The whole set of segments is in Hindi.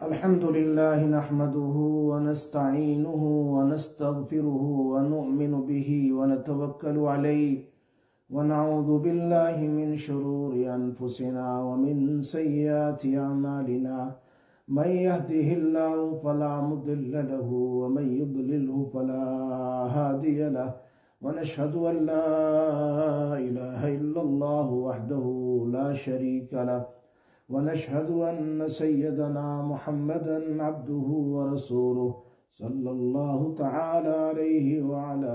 अल्हम्दुलिल्लाह नहमदुहु व नस्तईनुहु व नस्तगफिरुहु व नु'मिनु बिही व नतवक्कलु अलैहि व नऊज़ु बिल्लाहि मिन शुरूरि अनफुसिना व मिन सय्यिआति अमालिना मन यहदिहिल्लाहु फला मुदिल्ल लहु व मन युद्लिल्हु फला हादिय लहु व नशहदु अन ला इलाहा इल्लल्लाहु वहदहु ला शरीका लहु वनशहदु अन्न सय्यदना मुहम्मदन अब्दुहु व रसूलुहु सल्लल्लाहु तआला अलैहि व अला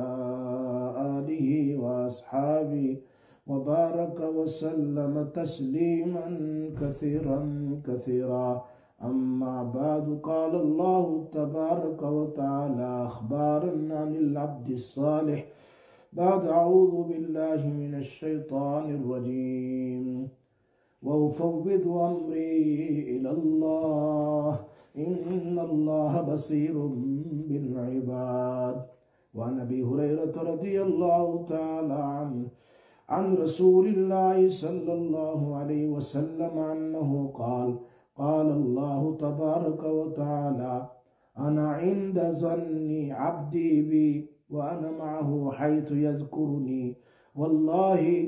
आलिहि व अस्हाबिहि व बारक व सल्लम तस्लीमन कसीरन कसीरा अम्मा बाद क़ाल अल्लाहु तबारक व तआला अख़बारन अनिल अब्दिस सालिह बाद अऊज़ु बिल्लाहि मिनश शैतानिर रजीम वउफ़व्विदु अम्री इलल्लाह इन्नल्लाह बसीरुम बिल इबाद। वअन अबी हुरैरह रज़ियल्लाहु तआला अन रसूलिल्लाहि सल्लल्लाहु अलैहि वसल्लम अन्नहु क़ाल क़ाल अल्लाहु तबारक व तआला अना इंद ज़न्नि अब्दी बी व अना मअहु हैथु यज़कुरुनी वल्लाहि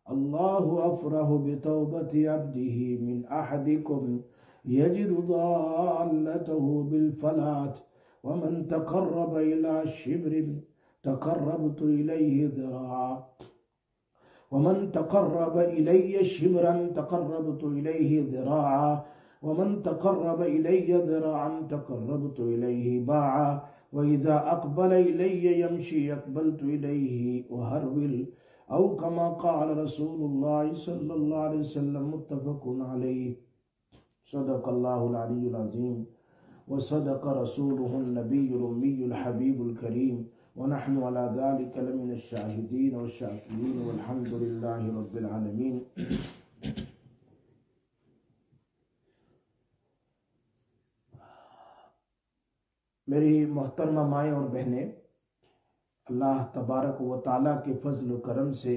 अल्लाहु अफ़रहु बितौबति अब्दिही मिन अहदिकुम यजिदु दाल्लतहु बिलफलात वमन तक़र्रब इला शिब्रिन तक़र्रबतु इलैहि ज़िराआ वमन तक़र्रब इलैया शिब्रन तक़र्रबतु इलैहि ज़िराआ वमन तक़र्रब इलैया ज़िराअन तक़र्रबतु इलैहि बाआ व इज़ा अक़बल इलैया यमशी अक़बलतु इलैहि वहरविल औ कमा क़ाल रसूलुल्लाह सल्लल्लाहु अलैहि वसल्लम मुत्तफ़क़ुन अलैहि सदक़ल्लाहुल अलियुल अज़ीम व सदक़ रसूलुहुन नबियुल उम्मियुल हबीबुल करीम व नहनु अला ज़ालिका लमिनश शाहिदीन व शाकिरीन वल्हम्दुलिल्लाहि रब्बिल आलमीन। मेरी मोहतरमा माएँ और बहनें, अल्लाह तबारक व ताला के फजल करम से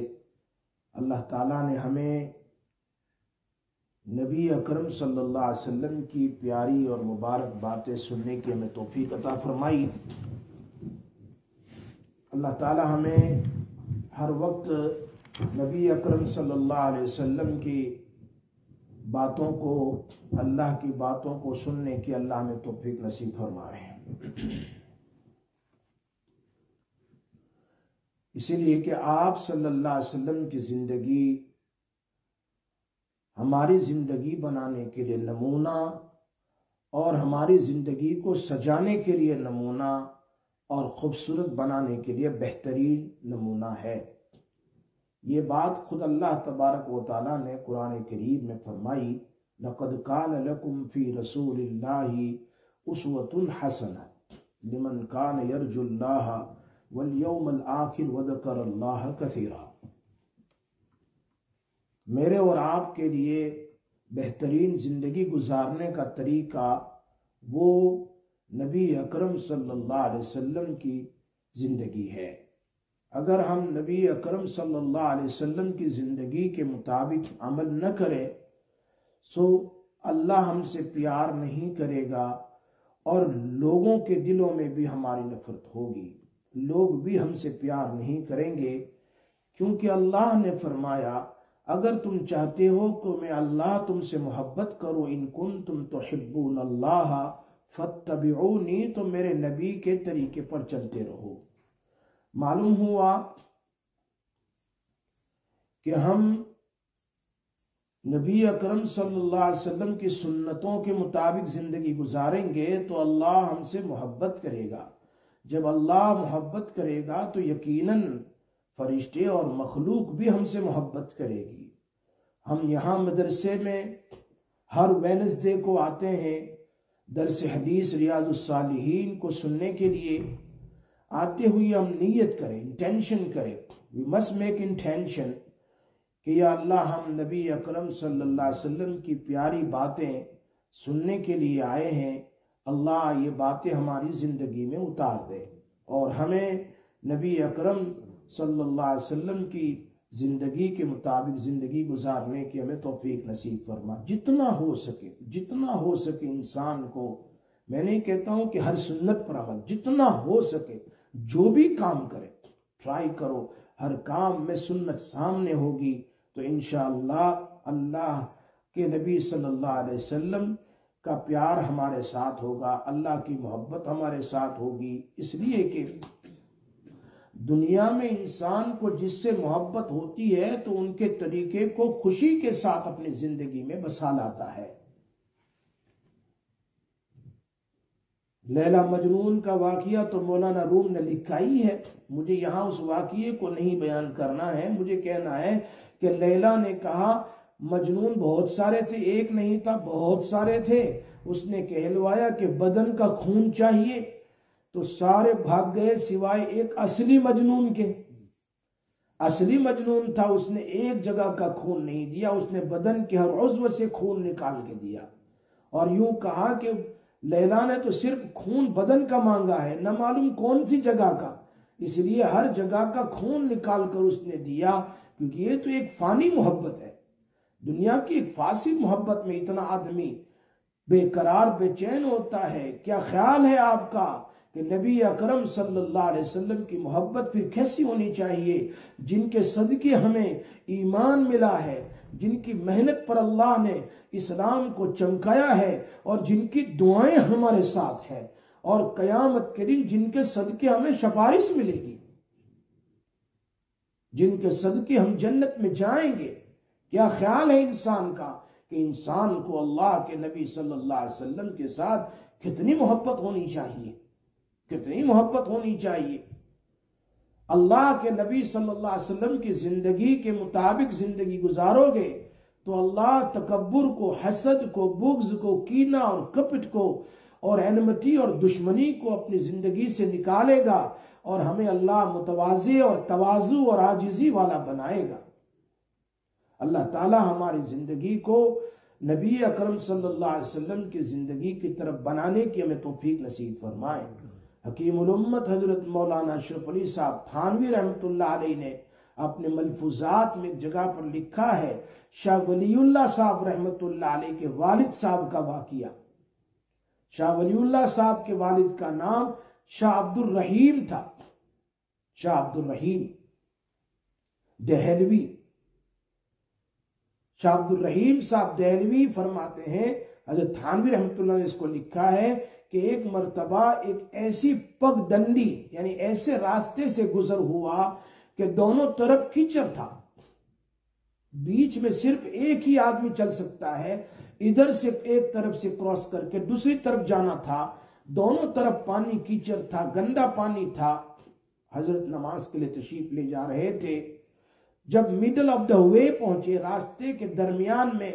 अल्लाह ताला ने हमें नबी अकरम सल्लल्लाहु अलैहि वसल्लम की प्यारी और मुबारक बातें सुनने की हमें तौफीक अता फरमाई। अल्लाह ताला हमें हर वक्त नबी अकरम सल्लल्लाहु अलैहि वसल्लम की बातों को, अल्लाह की बातों को सुनने की अल्लाह हमें तौफीक नसीब फरमाए। इसीलिए कि आप सल्लल्लाहु अलैहि वसल्लम की ज़िंदगी हमारी ज़िंदगी बनाने के लिए नमूना और हमारी ज़िंदगी को सजाने के लिए नमूना और ख़ूबसूरत बनाने के लिए बेहतरीन नमूना है। ये बात खुद अल्लाह तबारक व तआला ने कुरान करीम में फरमाई, लक़द कान लकुम फ़ी रसूलिल्लाहि उस्वतुन हसना लिमन कान यरजुल्लाह वल यौमल आखिर व ज़करल्लाह कसीरा। मेरे और आपके लिए बेहतरीन ज़िंदगी गुजारने का तरीका वो नबी अकरम सल्लल्लाहु अलैहि वसल्लम की ज़िंदगी है। अगर हम नबी अकरम सल्लल्लाहु अलैहि वसल्लम की ज़िंदगी के मुताबिक अमल न करें तो अल्लाह हमसे प्यार नहीं करेगा और लोगों के दिलों में भी हमारी नफ़रत होगी, लोग भी हमसे प्यार नहीं करेंगे। क्योंकि अल्लाह ने फरमाया, अगर तुम चाहते हो कि मैं अल्लाह तुमसे मोहब्बत करूँ, इन कुंतुम तुहिब्बून अल्लाह फत्तबिऊनी, तो मेरे नबी के तरीके पर चलते रहो। मालूम हुआ कि हम नबी अकरम सल्लल्लाहु अलैहि वसल्लम की सुन्नतों के मुताबिक ज़िंदगी गुजारेंगे तो अल्लाह हमसे मोहब्बत करेगा। जब अल्लाह मोहब्बत करेगा तो यकीनन फरिश्ते और मखलूक भी हमसे मोहब्बत करेगी। हम यहाँ मदरसे में हर वेडनेसडे को आते हैं, दरस हदीस रियाजुस सालिहीन को सुनने के लिए। आते हुए हम नीयत करें, इंटेंशन करें, वी मस्ट मेक इंटेंशन कि या अल्लाह हम नबी अकरम सल्लल्लाहु अलैहि वसल्लम की प्यारी बातें सुनने के लिए आए हैं। अल्लाह ये बातें हमारी ज़िंदगी में उतार दे और हमें नबी अकरम सल्लल्लाहु अलैहि वसल्लम की जिंदगी के मुताबिक जिंदगी गुजारने की हमें तौफीक नसीब फरमा। जितना हो सके इंसान को, मैं नहीं कहता हूं कि हर सुन्नत पर अमल, जितना हो सके जो भी काम करे ट्राई करो, हर काम में सुन्नत सामने होगी तो इंशाअल्लाह अल्लाह के नबी सल्लल्लाहु अलैहि वसल्लम का प्यार हमारे साथ होगा, अल्लाह की मोहब्बत हमारे साथ होगी। इसलिए कि दुनिया में इंसान को जिससे मोहब्बत होती है तो उनके तरीके को खुशी के साथ अपनी जिंदगी में बसा लाता है। लैला मजनून का वाकया तो मौलाना रूम ने लिखा ही है, मुझे यहाँ उस वाकये को नहीं बयान करना है। मुझे कहना है कि लैला ने कहा मजनून बहुत सारे थे, एक नहीं था, बहुत सारे थे। उसने कहलवाया कि बदन का खून चाहिए तो सारे भाग गए सिवाय एक असली मजनून के। असली मजनून था, उसने एक जगह का खून नहीं दिया, उसने बदन के हर उज़्व से खून निकाल के दिया। और यूं कहा कि लैला ने तो सिर्फ खून बदन का मांगा है, न मालूम कौन सी जगह का, इसलिए हर जगह का खून निकाल कर उसने दिया, क्योंकि ये तो एक फानी मोहब्बत है। दुनिया की एक फासी मोहब्बत में इतना आदमी बेकरार बेचैन होता है। क्या ख्याल है आपका कि नबी अकरम सल्लल्लाहु अलैहि वसल्लम की मोहब्बत फिर कैसी होनी चाहिए, जिनके सदके हमें ईमान मिला है, जिनकी मेहनत पर अल्लाह ने इस्लाम को चमकाया है और जिनकी दुआएं हमारे साथ है, और कयामत के दिन जिनके सदके हमें सिफारिश मिलेगी, जिनके सदके हम जन्नत में जाएंगे। क्या ख्याल है इंसान का कि इंसान को अल्लाह के नबी सल्लल्लाहु अलैहि वसल्लम के साथ कितनी मोहब्बत होनी चाहिए, कितनी मोहब्बत होनी चाहिए। अल्लाह के नबी सल्लल्लाहु अलैहि वसल्लम की जिंदगी के मुताबिक जिंदगी गुजारोगे तो अल्लाह तकब्बुर को, हसद को, बुग़्ज़ को, कीना और कपट को और एनमती और दुश्मनी को अपनी जिंदगी से निकालेगा और हमें अल्लाह मुतवाज़ी और तवाज़ु और आजिज़ी वाला बनाएगा। अल्लाह ताला हमारी जिंदगी को नबी अकरम सल्लल्लाहु अलैहि वसल्लम की जिंदगी की तरफ बनाने की हमें तौफीक नसीब फरमाए। हकीमुल उम्मत हजरत मौलाना अशरफ अली साहब थानवी रहमतुल्लाह अलैह ने अपने मलफूजात में एक जगह पर लिखा है, शाह वलीउल्लाह साहब रहमतुल्लाह अलैह के वालिद साहब का वाकिया। शाह वलीउल्लाह साहब के वालिद का नाम शाह अब्दुल रहीम था, शाह अब्दुल रहीम दहलवी। शाह अब्दुल रहीम साहब दहलवी फरमाते हैं, हजरत थानवी रहमतुल्लाह ने इसको लिखा है कि एक मर्तबा एक ऐसी पगडंडी यानी ऐसे रास्ते से गुजर हुआ कि दोनों तरफ कीचड़ था, बीच में सिर्फ एक ही आदमी चल सकता है, इधर से एक तरफ से क्रॉस करके दूसरी तरफ जाना था, दोनों तरफ पानी कीचड़ था, गंदा पानी था। हजरत नमाज के लिए तशरीफ ले जा रहे थे, जब मिडल ऑफ द वे पहुंचे, रास्ते के दरमियान में,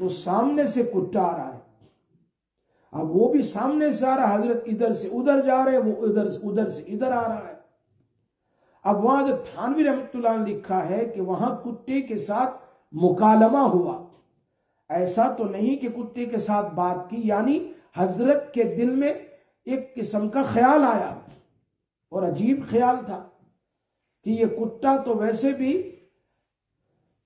तो सामने से कुत्ता आ रहा है। अब वो भी सामने से आ रहा है, हजरत इधर से उधर जा रहे हैं, वो उधर से इधर आ रहा है। अब वहां जो थानवी रहमतुल्लाह ने लिखा है कि वहां कुत्ते के साथ मुकालमा हुआ। ऐसा तो नहीं कि कुत्ते के साथ बात की, यानी हजरत के दिल में एक किस्म का ख्याल आया, और अजीब ख्याल था कि ये कुत्ता तो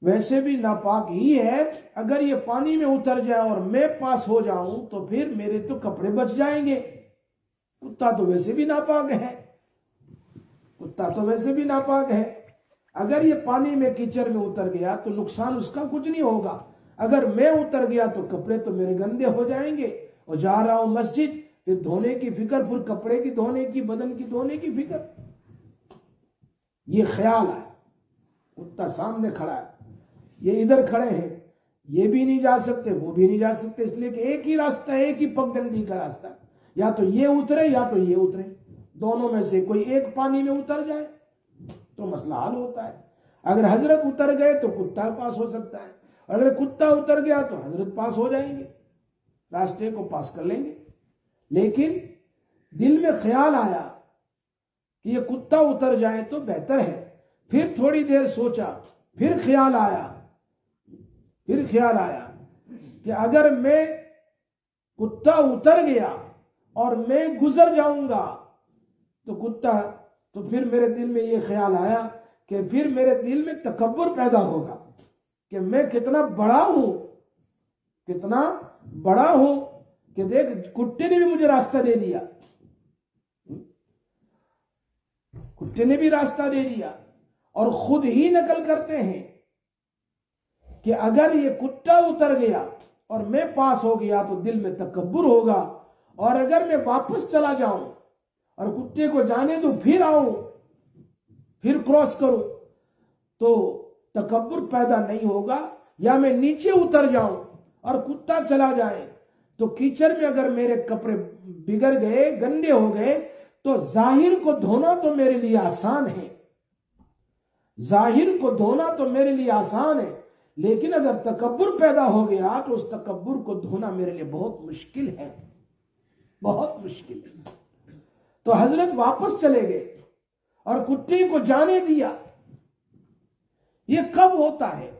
वैसे भी नापाक ही है, अगर ये पानी में उतर जाए और मैं पास हो जाऊं तो फिर मेरे तो कपड़े बच जाएंगे। कुत्ता तो वैसे भी नापाक है, कुत्ता तो वैसे भी नापाक है। अगर ये पानी में कीचड़ में उतर गया तो नुकसान उसका कुछ नहीं होगा, अगर मैं उतर गया तो कपड़े तो मेरे गंदे हो जाएंगे। और जा रहा हूं मस्जिद, फिर धोने की फिक्र, फिर कपड़े की धोने की, बदन की धोने की फिक्र। ये ख्याल है, कुत्ता सामने खड़ा है, ये इधर खड़े हैं, ये भी नहीं जा सकते, वो भी नहीं जा सकते, इसलिए कि एक ही रास्ता है, एक ही पगडंडी का रास्ता, या तो ये उतरे या तो ये उतरे, दोनों में से कोई एक पानी में उतर जाए तो मसला हल होता है। अगर हजरत उतर गए तो कुत्ता पास हो सकता है, अगर कुत्ता उतर गया तो हजरत पास हो जाएंगे, रास्ते को पास कर लेंगे। लेकिन दिल में ख्याल आया कि ये कुत्ता उतर जाए तो बेहतर है। फिर थोड़ी देर सोचा, फिर ख्याल आया कि अगर मैं कुत्ता उतर गया और मैं गुजर जाऊंगा तो फिर मेरे दिल में ये ख्याल आया कि फिर मेरे दिल में तकब्बुर पैदा होगा कि मैं कितना बड़ा हूं, कितना बड़ा हूं, कि देख कुत्ते ने भी मुझे रास्ता दे दिया, कुत्ते ने भी रास्ता दे दिया। और खुद ही नकल करते हैं कि अगर ये कुत्ता उतर गया और मैं पास हो गया तो दिल में तकब्बुर होगा, और अगर मैं वापस चला जाऊं और कुत्ते को जाने दूं फिर आऊं फिर क्रॉस करूं तो तकब्बुर पैदा नहीं होगा। या मैं नीचे उतर जाऊं और कुत्ता चला जाए तो कीचड़ में अगर मेरे कपड़े बिगड़ गए, गंदे हो गए, तो जाहिर को धोना तो मेरे लिए आसान है, जाहिर को धोना तो मेरे लिए आसान है, लेकिन अगर तकब्बुर पैदा हो गया तो उस तकब्बुर को धोना मेरे लिए बहुत मुश्किल है, बहुत मुश्किल है। तो हजरत वापस चले गए और कुत्ते को जाने दिया। ये कब होता है?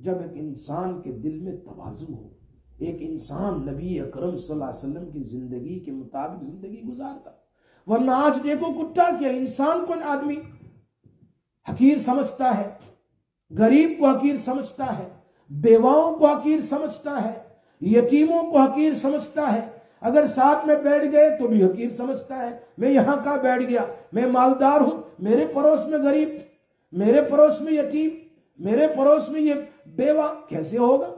जब एक इंसान के दिल में तवाज़ु हो, एक इंसान नबी अकरम सल्लल्लाहु अलैहि वसल्लम की जिंदगी के मुताबिक जिंदगी गुजारता। वरना आज देखो कुत्ता क्या, इंसान को आदमी हकीर समझता है, गरीब को हकीर समझता है, बेवाओं को हकीर समझता है, यतीमों को हकीर समझता है। अगर साथ में बैठ गए तो भी हकीर समझता है, मैं यहां का बैठ गया, मैं मालदार हूं, मेरे पड़ोस में गरीब, मेरे पड़ोस में यतीम, मेरे पड़ोस में ये बेवा, कैसे होगा?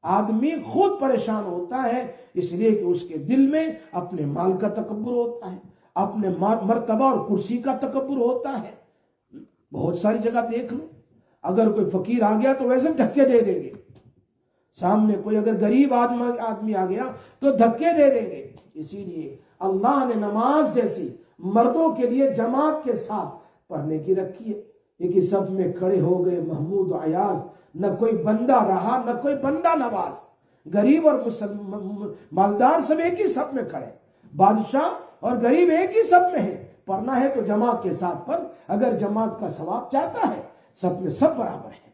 आदमी खुद परेशान होता है इसलिए कि उसके दिल में अपने माल का तकब्बुर होता है, अपने मर्तबा और कुर्सी का तकब्बुर होता है। बहुत सारी जगह देख लो, अगर कोई फकीर आ गया तो वैसे धक्के दे देंगे, सामने कोई अगर गरीब आदमी आ गया तो धक्के दे देंगे। इसीलिए अल्लाह ने नमाज जैसी मर्दों के लिए जमात के साथ पढ़ने की रखी है। एक ही सब में खड़े हो गए महमूद अयाज, न कोई बंदा रहा न कोई बंदा नवाज, गरीब और मालदार सब एक ही सब में खड़े, बादशाह और गरीब एक ही सब में है। पढ़ना है तो जमात के साथ पढ़, अगर जमात का सवाब चाहता है सब में सब बराबर है।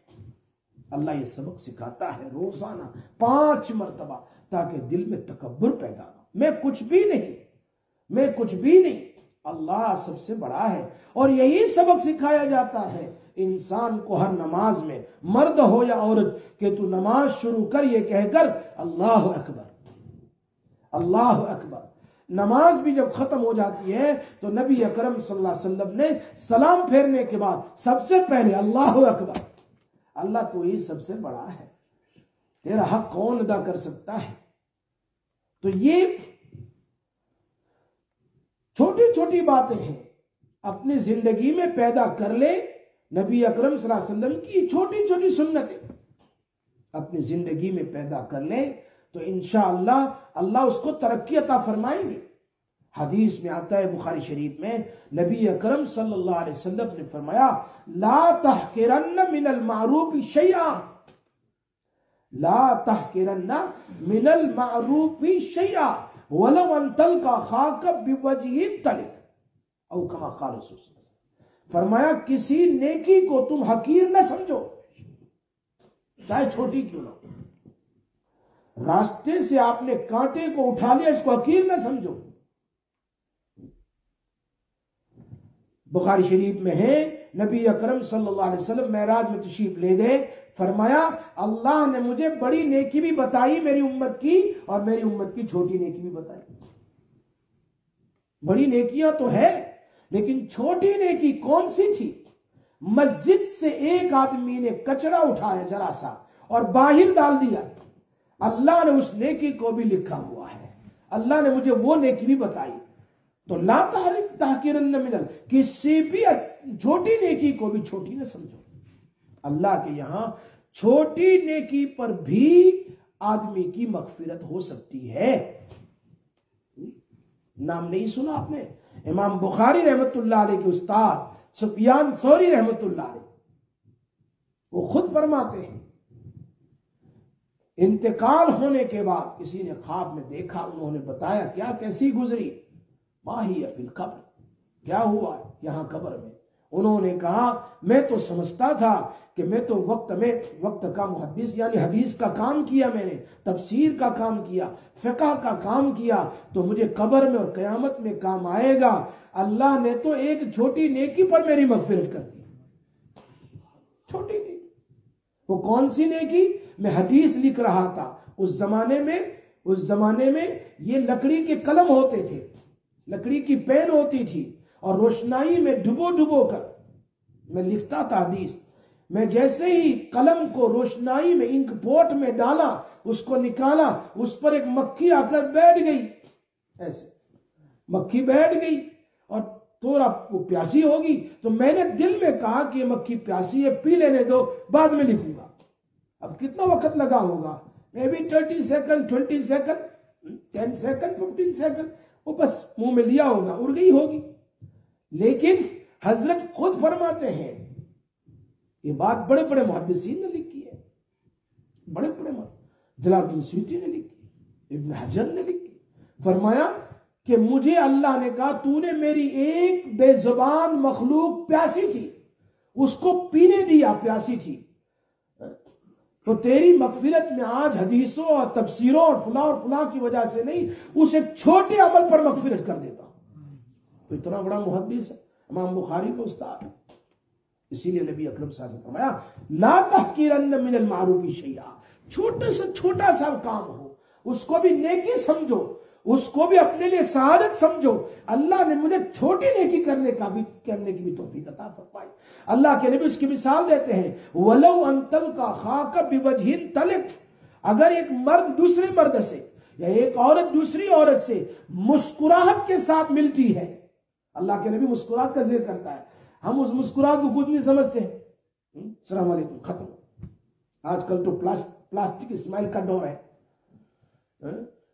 अल्लाह ये सबक सिखाता है रोजाना 5 मरतबा, ताकि दिल में तकब्बुर पैदा हो। मैं कुछ भी नहीं, मैं कुछ भी नहीं, अल्लाह सबसे बड़ा है। और यही सबक सिखाया जाता है इंसान को हर नमाज में, मर्द हो या औरत, कि तू नमाज शुरू कर ये कहकर अल्लाह अकबर, अल्लाह अकबर। नमाज भी जब खत्म हो जाती है तो नबी अकरम सल्लल्लाहु अलैहि वसल्लम ने सलाम फेरने के बाद सबसे पहले अल्लाह अकबर, अल्लाह तो ही सबसे बड़ा है, तेरा हक कौन अदा कर सकता है। तो ये छोटी छोटी बातें हैं, अपनी जिंदगी में पैदा कर ले। नबी अकरम सल्लल्लाहु अलैहि वसल्लम की छोटी छोटी सुन्नतें अपनी जिंदगी में पैदा कर ले तो इंशाअल्लाह अल्लाह उसको तरक्की अता फरमाएंगे। हदीस में आता है बुखारी शरीफ में, नबी अकरम सल्लल्लाहु अलैहि वसल्लम ने फरमाया, ला तहकिरन्न मिनल मारूफ शैआ, ला तहकिरन्न मिनल मारूफ शैआ वलो अन तल्का खाक बिवजही तलिक, औ कमा क़ाल रसूल। फरमाया किसी नेकी को तुम हकीर न समझो, चाहे छोटी क्यों ना। रास्ते से आपने कांटे को उठा लिया, इसको हकीर न समझो। बुखारी शरीफ में है, नबी अकरम सल्लल्लाहु अलैहि वसल्लम मेराज में तशरीफ ले गए, फरमाया अल्लाह ने मुझे बड़ी नेकी भी बताई मेरी उम्मत की, और मेरी उम्मत की छोटी नेकी भी बताई। बड़ी नेकियां तो है, लेकिन छोटी नेकी कौन सी थी? मस्जिद से एक आदमी ने कचरा उठाया जरा सा और बाहर डाल दिया, अल्लाह ने उस नेकी को भी लिखा हुआ है, अल्लाह ने मुझे वो नेकी भी बताई। तो ला तहकीरन्न मिनल, किसी भी छोटी नेकी को भी छोटी न समझो। अल्लाह के यहां छोटी नेकी पर भी आदमी की मगफिरत हो सकती है। नाम नहीं सुना आपने? इमाम बुखारी रहमतुल्लाह अलैह के उस्ताद सुफियान सौरी रहमतुल्लाह अलैह, वो खुद फरमाते हैं, इंतकाल होने के बाद किसी ने ख्वाब में देखा, उन्होंने बताया क्या कैसी गुजरी, माही फिल कब्र, क्या हुआ यहां कब्र में। उन्होंने कहा मैं तो समझता था कि मैं तो वक्त का मुहद्दिस यानी हदीस का काम किया, मैंने तफसीर का काम किया, फ़िक़ह का काम किया, तो मुझे कब्र में और क़यामत में काम आएगा। अल्लाह ने तो एक छोटी नेकी पर मेरी मग़फ़िरत कर दी। छोटी नेकी। वो कौन सी नेकी? मैं हदीस लिख रहा था, उस जमाने में ये लकड़ी के कलम होते थे, लकड़ी की पेन होती थी, और रोशनाई में डुबो डुबो कर मैं लिखता था हदीस। मैं जैसे ही कलम को रोशनाई में इंक पोट में डाला, उसको निकाला, उस पर एक मक्खी आकर बैठ गई। ऐसे मक्खी बैठ गई और थोड़ा वो प्यासी होगी, तो मैंने दिल में कहा कि ये मक्खी प्यासी है, पी लेने दो, बाद में लिखूंगा। अब कितना वक्त लगा होगा? May be 30 second, 20 second, 10 second, 15 second, वो बस मुंह में लिया होगा, उड़ गई होगी। लेकिन हजरत खुद फरमाते हैं, ये बात बड़े बड़े मुहद्दिसीन ने लिखी है, बड़े बड़े जलालुद्दीन सूती ने लिखी, इब्न हजर ने लिखी। फरमाया कि मुझे अल्लाह ने कहा, तूने मेरी एक बेजुबान मखलूक प्यासी थी, उसको पीने दिया, प्यासी थी, तो तेरी मगफिरत में आज हदीसों और तफसीरों और फुला की वजह से नहीं, उस एक छोटे अमल पर मगफिरत कर देता हूं। तो इतना बड़ा मुहद्दिस है, इमाम बुखारी का उस्ताद है। इसीलिए नबी अकरम सल्लल्लाहु अलैहि वसल्लम ने फरमाया, ला तहकीरन्न मिनल मारूफी शैआ, छोटा सा काम हो, उसको भी नेकी समझो, उसको भी अपने लिए सआदत समझो। अल्लाह ने मुझे छोटी नेकी करने की भी तौफीक अता फरमाई। अल्लाह के नबी उसकी मिसाल देते हैं, वलौ अंतल का खाका बिवजहिन तलिक, अगर एक मर्द दूसरे मर्द से या एक औरत दूसरी औरत से मुस्कुराहट के साथ मिलती है, अल्लाह के नबी मुस्कुराहट का जिक्र करता है, हम उस मुस्कुराहट को कुछ नहीं समझते हैं, अस्सलाम वालेकुम, खत्म। आजकल तो प्लास्टिक स्माइल का दौर है,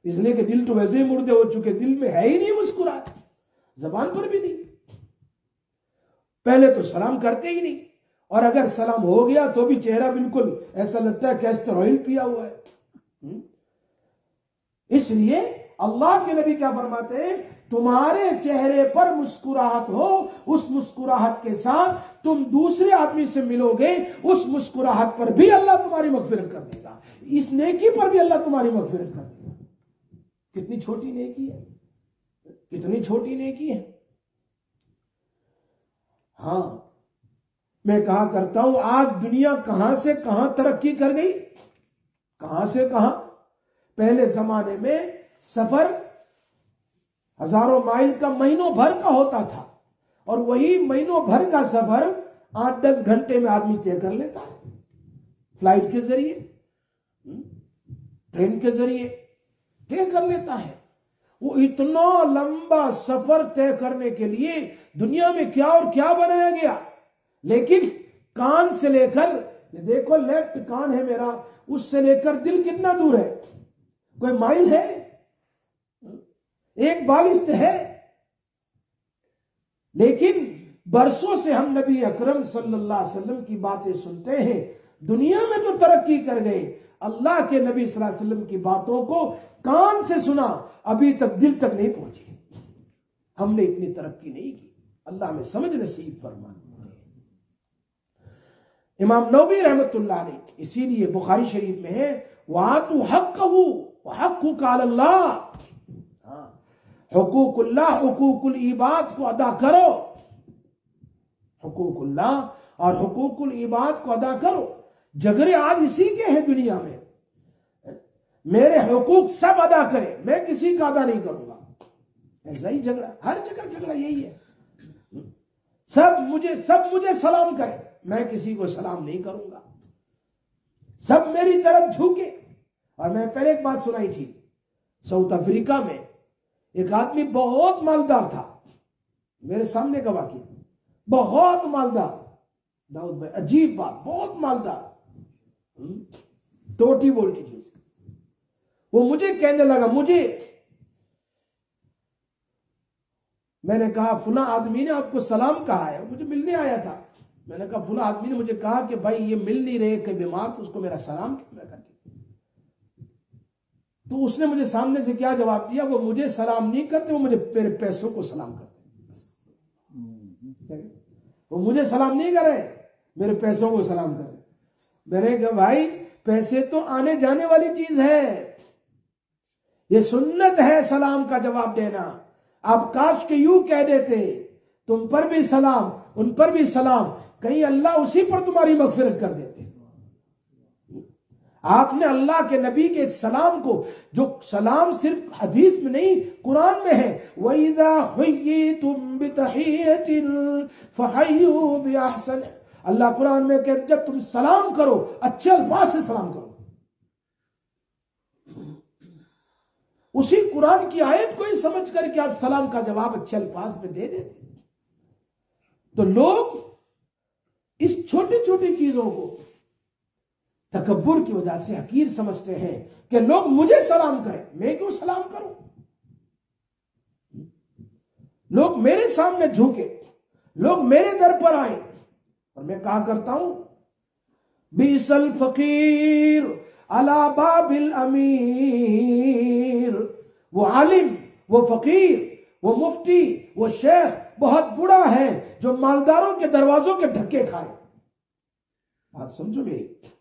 इसलिए कि दिल तो वैसे ही मुर्दे हो चुके, दिल में है ही नहीं मुस्कुराहट, जबान पर भी नहीं। पहले तो सलाम करते ही नहीं, और अगर सलाम हो गया तो भी चेहरा बिल्कुल ऐसा लगता है कैस्टर ऑयल पिया हुआ है। इसलिए अल्लाह के नबी क्या फरमाते हैं, तुम्हारे चेहरे पर मुस्कुराहट हो, उस मुस्कुराहट के साथ तुम दूसरे आदमी से मिलोगे, उस मुस्कुराहट पर भी अल्लाह तुम्हारी मगफिरत कर देगा, इस नेकी पर भी अल्लाह तुम्हारी मगफिरत कर देगा। कितनी छोटी नेकी है, कितनी छोटी नेकी है। हां, मैं कहा करता हूं, आज दुनिया कहां से कहां तरक्की कर गई, कहां से कहां। पहले जमाने में सफर हजारों माइल का महीनों भर का होता था, और वही महीनों भर का सफर 8-10 घंटे में आदमी तय कर लेता है, फ्लाइट के जरिए, ट्रेन के जरिए तय कर लेता है। वो इतना लंबा सफर तय करने के लिए दुनिया में क्या और क्या बनाया गया, लेकिन कान से लेकर, देखो लेफ्ट कान है मेरा, उससे लेकर दिल कितना दूर है, कोई माइल है, एक बालिश है। लेकिन बरसों से हम नबी अकरम सल्लल्लाहु अलैहि वसल्लम की बातें सुनते हैं, दुनिया में तो तरक्की कर गए, अल्लाह के नबी सल्लल्लाहु अलैहि वसल्लम की बातों को कान से सुना, अभी तक दिल तक नहीं पहुंची। हमने इतनी तरक्की नहीं की, अल्लाह में समझ नसीब फरमाए। इमाम नबवी रहमतुल्लाह अलैह, इसीलिए बुखारी शरीफ में है, वातु हक़्क़हु व हक़्क़ुका अलल्लाह, हुकूकुल्लाह, हुकूकुल इबाद को अदा करो, हुकूकुल्लाह और हुकूकुल इबाद को अदा करो। झगड़े आज इसी के हैं दुनिया में, मेरे हुकूक सब अदा करें, मैं किसी का अदा नहीं करूंगा, ऐसा ही झगड़ा, हर जगह झगड़ा यही है। सब मुझे सलाम करें, मैं किसी को सलाम नहीं करूंगा, सब मेरी तरफ झुके। और मैं पहले एक बात सुनाई थी, साउथ अफ्रीका में एक आदमी बहुत मालदार था, मेरे सामने का वाकया, बहुत मालदार, दाऊद भाई अजीब बात, बहुत मालदार, टोटी बोलती थी उसे। वो मुझे कहने लगा, मैंने कहा फुला आदमी ने आपको सलाम कहा है, मुझे मिलने आया था, मैंने कहा फुला आदमी ने मुझे कहा कि भाई ये मिल नहीं रहे, कहीं बीमार, तो उसको मेरा सलाम करके। तो उसने मुझे सामने से क्या जवाब दिया, वो मुझे सलाम नहीं करते, वो मुझे मेरे पैसों को सलाम करते, वो मुझे सलाम नहीं कर रहे, मेरे पैसों को सलाम कर रहे। मैंने कहा भाई पैसे तो आने जाने वाली चीज है, ये सुन्नत है सलाम का जवाब देना। आप काश के यूं कह देते, तुम पर भी सलाम, उन पर भी सलाम, कहीं अल्लाह उसी पर तुम्हारी मगफिरत कर देते। आपने अल्लाह के नबी के एक सलाम को, जो सलाम सिर्फ हदीस में नहीं कुरान में है, वइज़ा हुय्यितुम बितहियतिन फहय्यू बिअहसन, अल्लाह कुरान में कहते जब तुम सलाम करो अच्छे अल्फाज से सलाम करो। उसी कुरान की आयत को ही समझ करके आप सलाम का जवाब अच्छे अल्फाज में दे देते। तो लोग इस छोटी छोटी चीजों को तकब्बुर की वजह से हकीर समझते हैं कि लोग मुझे सलाम करें, मैं क्यों सलाम करूं, लोग मेरे सामने झुके, लोग मेरे दर पर आए, और मैं कहा करता हूं बीसल फकीर अला बाबिल अमीर। वो आलिम, वो फकीर, वो मुफ्ती, वो शेख बहुत बुरा है जो मालदारों के दरवाजों के धक्के खाए। बात समझो मेरी।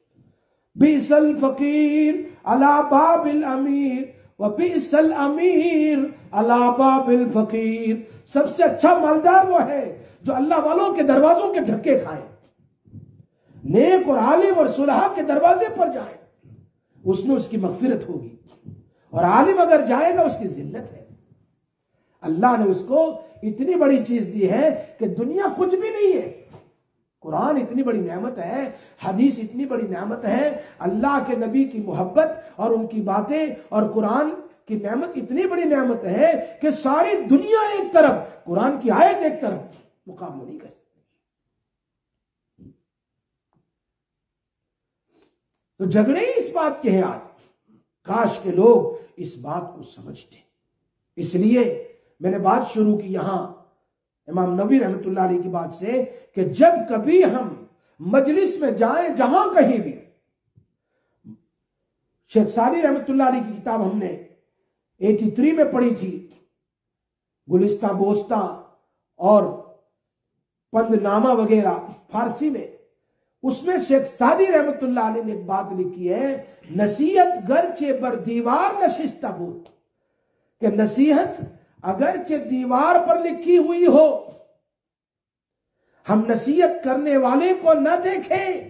बीसल फकीर अला बाबिल अमीर व बीसल अमीर अला बाबिल फकीर। सबसे अच्छा मालदार वो है जो अल्लाह वालों के दरवाजों के धक्के खाए, नेक और आलिम और सुलहा के दरवाजे पर जाए, उसमें उसकी मगफिरत होगी। और आलिम अगर जाएगा उसकी जिल्लत है। अल्लाह ने उसको इतनी बड़ी चीज दी है कि दुनिया कुछ भी नहीं है। कुरान इतनी बड़ी नेमत है, हदीस इतनी बड़ी नेमत है, अल्लाह के नबी की मोहब्बत और उनकी बातें और कुरान की नेमत इतनी बड़ी नेमत है कि सारी दुनिया एक तरफ, कुरान की आयत एक तरफ, मुकाबला नहीं कर सकती। तो झगड़े ही इस बात के हैं आज। काश के लोग इस बात को समझते। इसलिए मैंने बात शुरू की यहां इमाम नबी रहमतुल्लाह अलैह की बात से कि जब कभी हम मजलिस में जाएं, जहां कहीं भी, शेख सादी रहमतुल्लाह अलैह की किताब हमने 83 में पढ़ी थी, गुलिस्ता बोस्ता और पंदनामा वगैरह फारसी में, उसमें शेख सादी रहमतुल्लाह अलैह ने एक बात लिखी है, नसीहत गरचे बर दीवार नशिस्ता बूत, कि नसीहत अगरचे दीवार पर लिखी हुई हो, हम नसीहत करने वाले को न देखें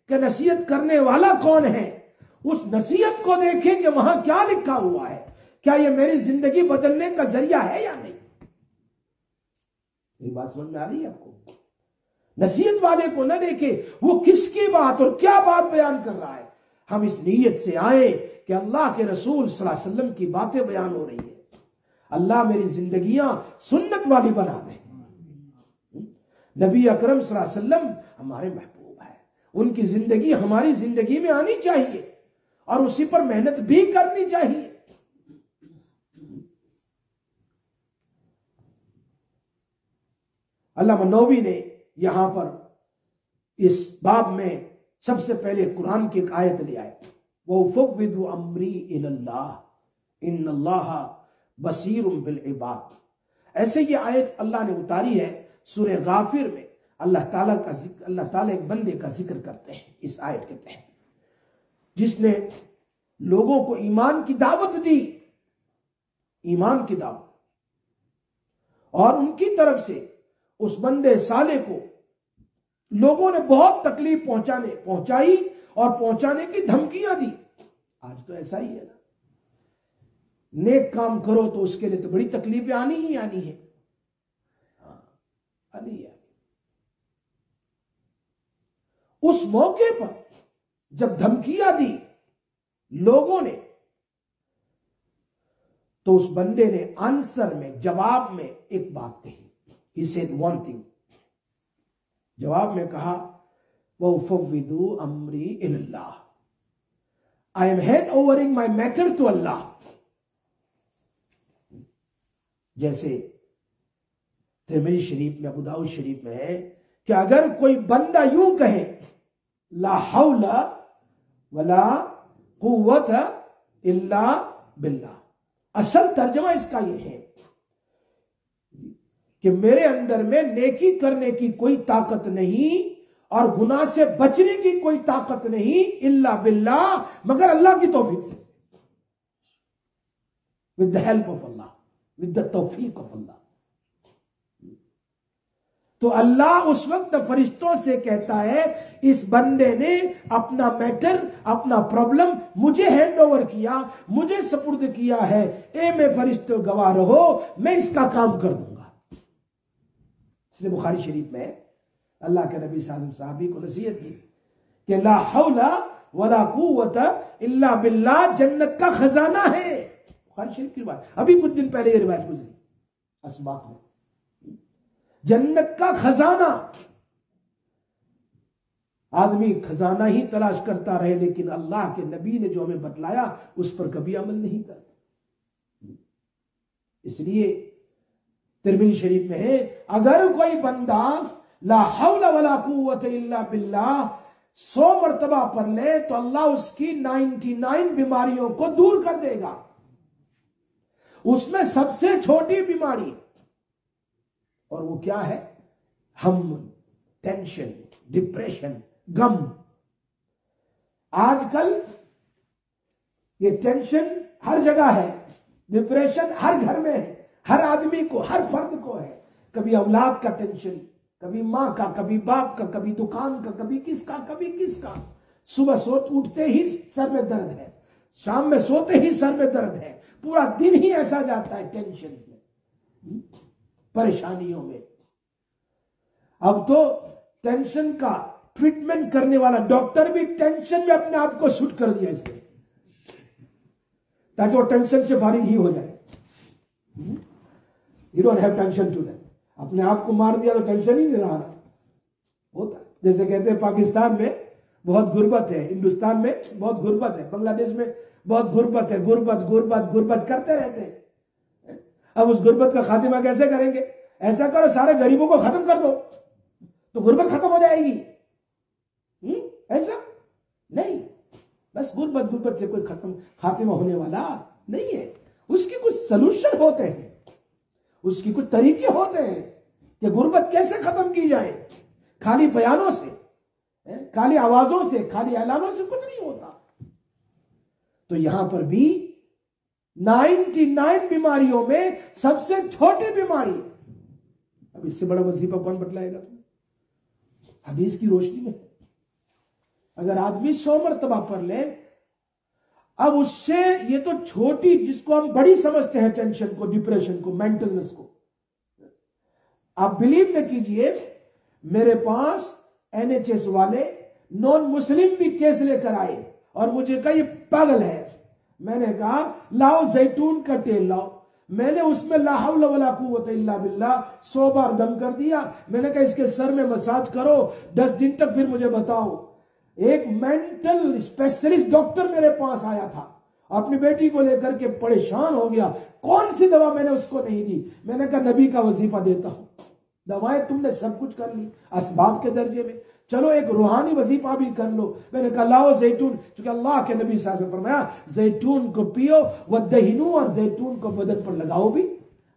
कि नसीहत करने वाला कौन है, उस नसीहत को देखें कि वहां क्या लिखा हुआ है, क्या यह मेरी जिंदगी बदलने का जरिया है या नहीं। ये बात समझ में आ रही है आपको? नसीहत वाले को न देखे वो किसकी बात और क्या बात बयान कर रहा है। हम इस नीयत से आए कि अल्लाह के रसूल सल्लल्लाहु अलैहि वसल्लम की बातें बयान हो रही है, अल्लाह मेरी जिंदगियां सुन्नत वाली बना दे। नबी अकरम सल्लल्लाहु अलैहि वसल्लम हमारे महबूब है, उनकी जिंदगी हमारी जिंदगी में आनी चाहिए और उसी पर मेहनत भी करनी चाहिए। अल्लामा नौवी ने यहां पर इस बाब में सबसे पहले कुरान की एक आयत ले आए, वो फव्विदु अम्री इलल्लाह इन्नल्लाह बसीरुम बिल इबाद। ऐसे ये आयत अल्लाह ने उतारी है सूरह गाफिर में। अल्लाह ताला एक बंदे का जिक्र करते हैं इस आयत के तहत, जिसने लोगों को ईमान की दावत दी, ईमान की दावत, और उनकी तरफ से उस बंदे साले को लोगों ने बहुत तकलीफ पहुंचाई और पहुंचाने की धमकियां दी। आज तो ऐसा ही है ना, नेक काम करो तो उसके लिए तो बड़ी तकलीफें आनी ही आनी है। आनी है। उस मौके पर जब धमकियां दी लोगों ने, तो उस बंदे ने आंसर में, जवाब में एक बात कही। He said one thing. जवाब में कहा, वो फव्विदु अम्री इल्लाह, I am hand overing my matter to Allah। जैसे तिरमिज़ी शरीफ में, अबू दाऊद शरीफ में है कि अगर कोई बंदा यूं कहे ला हौला वला कुव्वत इल्ला बिल्लाह, असल तर्जमा इसका यह है कि मेरे अंदर में नेकी करने की कोई ताकत नहीं और गुनाह से बचने की कोई ताकत नहीं, इल्ला बिल्लाह, मगर अल्लाह की तौफीक से, with the help of Allah, with the तौफीक ऑफ अल्लाह। तो अल्लाह उस वक्त फरिश्तों से कहता है इस बंदे ने अपना मैटर, अपना प्रॉब्लम मुझे हैंड ओवर किया, मुझे सुपुर्द किया है, ए मैं फरिश्तों गवाह रहो, मैं इसका काम कर दूंगा। इसलिए बुखारी शरीफ में अल्लाह के नबी साहबी को नसीहत की कि ला हौला वला कुव्वता इल्ला बिल्लाह जन्नत का खजाना है। बुखारी शरीफ की बात, अभी कुछ दिन पहले ये रिवायत गुजरी असबाक में। जन्नत का खजाना, आदमी खजाना ही तलाश करता रहे लेकिन अल्लाह के नबी ने जो हमें बतलाया उस पर कभी अमल नहीं करता। इसलिए तिरमिज़ी शरीफ में है अगर कोई बंदा ला हौला वला कुव्वता इल्ला बिल्लाह 100 मर्तबा पढ़ ले तो अल्लाह उसकी 99 बीमारियों को दूर कर देगा। उसमें सबसे छोटी बीमारी, और वो क्या है? हम, टेंशन, डिप्रेशन, गम। आजकल ये टेंशन हर जगह है, डिप्रेशन हर घर में है, हर आदमी को, हर फर्द को है। कभी औलाद का टेंशन, कभी मां का, कभी बाप का, कभी दुकान का, कभी किसका, कभी किसका। सुबह उठते ही सर में दर्द है, शाम में सोते ही सर में दर्द है, पूरा दिन ही ऐसा जाता है टेंशन में, परेशानियों में। अब तो टेंशन का ट्रीटमेंट करने वाला डॉक्टर भी टेंशन में अपने आप को शूट कर दिया इसने, ताकि वो टेंशन से फारिग ही हो जाए। You don't have tension today, अपने आप को मार दिया तो टेंशन ही नहीं रहा होता। जैसे कहते हैं पाकिस्तान में बहुत गुर्बत है, हिंदुस्तान में बहुत गुर्बत है, बांग्लादेश में बहुत गुर्बत है, गुर्बत गुर्बत गुर्बत करते रहते हैं। अब उस गुर्बत का खात्मा कैसे करेंगे? ऐसा करो सारे गरीबों को खत्म कर दो तो गुर्बत खत्म हो जाएगी। ऐसा नहीं, बस गुर्बत गुर्बत से कोई खत्म खात्मा होने वाला नहीं है। उसके कुछ सलूशन होते हैं, उसकी कुछ तरीके होते हैं कि गुर्बत कैसे खत्म की जाए। खाली बयानों से, खाली आवाजों से, खाली ऐलानों से कुछ नहीं होता। तो यहां पर भी 99 बीमारियों में सबसे छोटी बीमारी, अब इससे बड़ा वजीफा कौन बतलाएगा? हदीस की रोशनी में अगर आदमी 100 मरतबा पढ़ ले, अब उससे ये तो छोटी, जिसको हम बड़ी समझते हैं, टेंशन को, डिप्रेशन को, मेंटलनेस को, आप बिलीव न कीजिए, मेरे पास NHS वाले नॉन मुस्लिम भी केस लेकर आए और मुझे कहा ये पागल है। मैंने कहा लाओ जैतून का तेल लाओ, मैंने उसमें ला हौला वला कुव्वता इल्ला बिल्लाह 100 बार दम कर दिया। मैंने कहा इसके सर में मसाज करो 10 दिन तक, फिर मुझे बताओ। एक मेंटल स्पेशलिस्ट डॉक्टर मेरे पास आया था, अपनी बेटी को लेकर के परेशान हो गया, कौन सी दवा मैंने उसको नहीं दी। मैंने कहा नबी का वजीफा देता हूं, दवाएं तुमने सब कुछ कर ली असबाब के दर्जे में, चलो एक रूहानी वजीफा भी कर लो। मैंने कहा लाओ जैतून, क्योंकि अल्लाह के नबी साहब ने फरमाया जैतून को पियो व दहीनू, और जैतून को बदन पर लगाओ भी,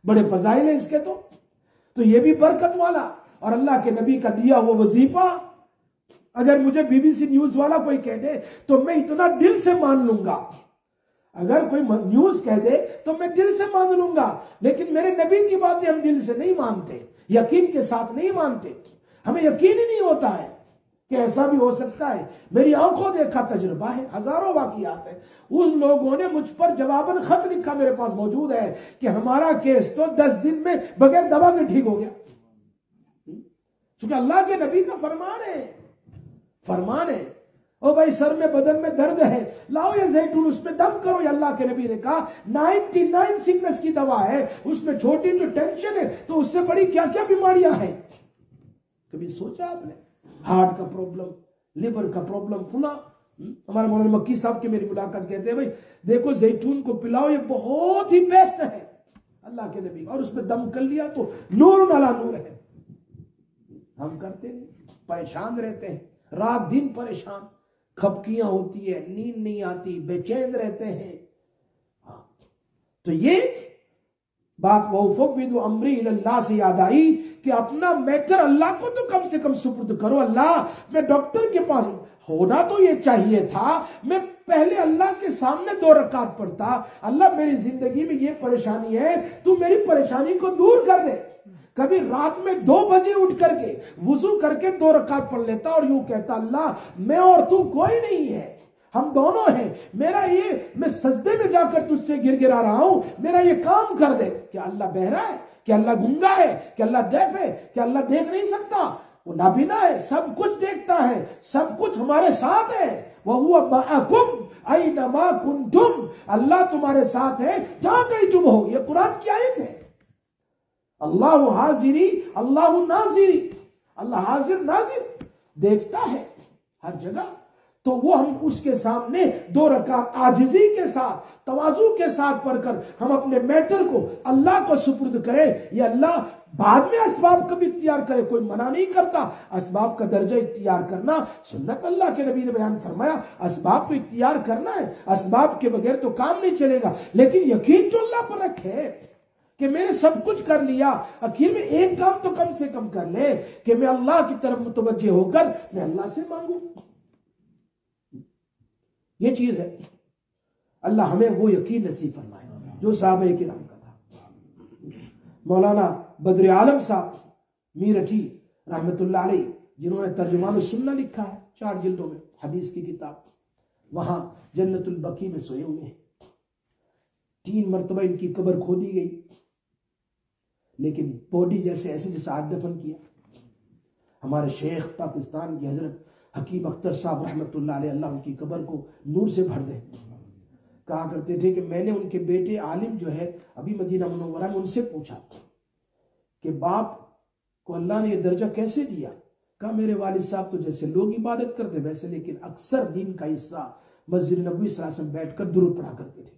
बड़े फजाइल है इसके। तो ये भी बरकत वाला और अल्लाह के नबी का दिया वो वजीफा। अगर मुझे BBC न्यूज वाला कोई कह दे तो मैं इतना दिल से मान लूंगा, अगर कोई न्यूज कह दे तो मैं दिल से मान लूंगा, लेकिन मेरे नबी की बातें हम दिल से नहीं मानते, यकीन के साथ नहीं मानते। हमें यकीन ही नहीं होता है कि ऐसा भी हो सकता है। मेरी आंखों देखा तजुर्बा है, हजारों वाकयात है। उन लोगों ने मुझ पर जवाबन खत लिखा, मेरे पास मौजूद है, कि हमारा केस तो 10 दिन में बगैर दवा के ठीक हो गया। क्योंकि अल्लाह के नबी का फरमान है, फरमान है। ओ भाई सर में, बदन में दर्द है, लाओ ये जैतून, उसमें दम करो। ये अल्लाह के नबी ने कहा 99 सिकनेस की दवा है, उसमें छोटी तो टेंशन है, तो उससे बड़ी क्या क्या बीमारियां हैं। कभी सोचा आपने? हार्ट का प्रॉब्लम, लिवर का प्रॉब्लम, फुला। हमारे मौलाना मक्की साहब की मेरी मुलाकात, कहते हैं भाई देखो जैतून को पिलाओ, ये बहुत ही बेस्ट है अल्लाह के नबी, और उसमें दम कर लिया तो नूर नाला नूर है। हम करते नहीं, परेशान रहते हैं, रात दिन परेशान, खपकियां होती है, नींद नहीं आती, बेचैन रहते हैं। तो ये बात वफ़विदु अम्री इल्लाह से याद आई कि अपना मैटर अल्लाह को तो कम से कम सुपुर्द करो। अल्लाह, मैं डॉक्टर के पास, होना तो ये चाहिए था मैं पहले अल्लाह के सामने 2 रकात पढ़ता, अल्लाह मेरी जिंदगी में ये परेशानी है, तू मेरी परेशानी को दूर कर दे। कभी रात में 2 बजे उठ करके वुजू करके 2 रकात पढ़ लेता और यूं कहता, अल्लाह मैं और तू कोई नहीं है, हम दोनों हैं, मेरा ये मैं सजदे में जाकर तुझसे गिरा रहा हूं, मेरा ये काम कर दे। क्या अल्लाह बहरा है? क्या अल्लाह गूंगा है? क्या अल्लाह डेफ है? क्या अल्लाह देख नहीं सकता? वो नाबीना है, सब कुछ देखता है, सब कुछ हमारे साथ है। वह हुआ माअकुम ऐनमा कुंतुम, अल्लाह तुम्हारे साथ है जहां कहीं तुम हो। यह कुरान की आयत है। अल्लाह हाजिरी अल्लाह नाजिरी, अल्लाह हाजिर नाजिर देखता है हर जगह। तो वो हम उसके सामने 2 रकात आजिजी के साथ, तवाजु के साथ पढ़कर हम अपने मैटर को अल्लाह को सुपुर्द करें। ये अल्लाह बाद में असबाब कभी इख्तियार करे, कोई मना नहीं करता। असबाब का दर्जा इख्तियार करना सुन्नत अल्लाह के नबी ने बयान फरमाया, असबाब को इख्तियार करना है, असबाब के बगैर तो काम नहीं चलेगा। लेकिन यकीन तो अल्लाह पर रखे कि मैंने सब कुछ कर लिया, आखिर में एक काम तो कम से कम कर ले कि मैं अल्लाह की तरफ मुतवज्जे होकर मैं अल्लाह से मांगू। ये चीज है। अल्लाह हमें वो यकीन नसीब फरमाए जो साहबे किराम का था। मौलाना बद्र आलम साहब मीरठी रहमतुल्लाह अलैह, जिन्होंने तर्जुमान सुन्ना लिखा है 4 जिल्दों में हदीस की किताब, वहां जन्नतुल बकी में सोए हुए हैं। 3 मरतबा इनकी कब्र खोदी गई, लेकिन बॉडी जैसे ऐसे जैसे आज दफन किया। हमारे शेख पाकिस्तान की हजरत हकीम अख्तर साहब रहमतुल्लाह अलैह, अल्लाह उनकी कब्र को नूर से भर दे, कहा करते थे कि मैंने उनके बेटे आलिम जो है अभी मदीना मुनव्वरा में, उनसे पूछा कि बाप को अल्लाह ने यह दर्जा कैसे दिया? कहा मेरे वालिद साहब तो जैसे लोग इबादत करते वैसे, लेकिन अक्सर दिन का हिस्सा मस्जिद नबवी सल्लल्लाहु अलैहि वसल्लम बैठकर दुरूद पढ़ा करते थे।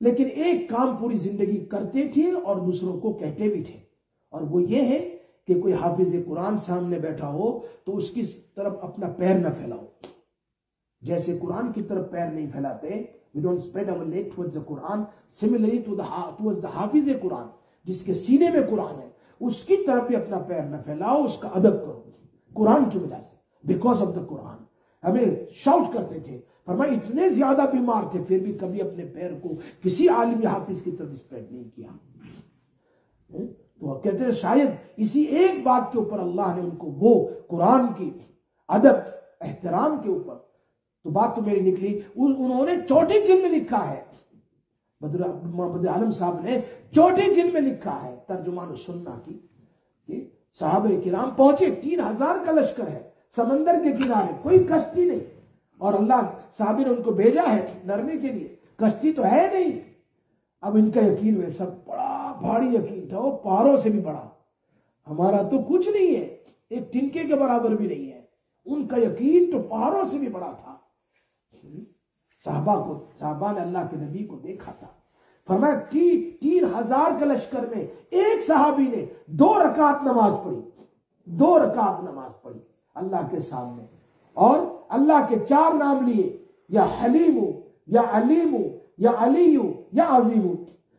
लेकिन एक काम पूरी जिंदगी करते थे और दूसरों को कहते भी थे, और वो ये है कि कोई हाफिज कुरान सामने बैठा हो तो उसकी तरफ अपना पैर न फैलाओ। जैसे कुरान की तरफ पैर नहीं फैलाते, we don't spread our leg towards the Quran, similarly towards the हाफिज कुरान, जिसके सीने में कुरान है, उसकी तरफ भी अपना पैर न फैलाओ, उसका अदब करो कुरान की वजह से, बिकॉज ऑफ द कुरान। हमें शाउट करते थे, फरमाया इतने ज्यादा बीमार थे फिर भी कभी अपने पैर को किसी आलिम या हाफिज की तरफ स्प्रेड नहीं किया। तो कहते हैं शायद इसी एक बात के ऊपर अल्लाह ने उनको वो कुरान की अदब एहतराम के ऊपर, तो बात तो मेरी निकली, उन्होंने चौथी जिल्द में लिखा है, बद्र आलम साहब ने चौथी जिल्द में लिखा है तर्जुमान सुन्ना की, साहबे किराम पहुंचे, 3000 का लश्कर है, समंदर के किनारे, कोई कश्ती नहीं, और अल्लाह साहब ने उनको भेजा है लड़ने के लिए, कश्ती तो है नहीं। अब इनका यकीन वैसा बड़ा भारी यकीन था, वो पहाड़ों से भी बड़ा, हमारा तो कुछ नहीं है, एक तिनके के बराबर भी नहीं है, उनका यकीन तो पहाड़ों से भी बड़ा था। साहबा ने अल्लाह के नबी को देखा था, फरमाया 3000 के लश्कर में एक सहाबी ने 2 रकात नमाज पढ़ी, 2 रकात नमाज पढ़ी अल्लाह के सामने, और अल्लाह के 4 नाम लिए, या हलीमु, या अलीमु, या अलीयु, या अजीमु,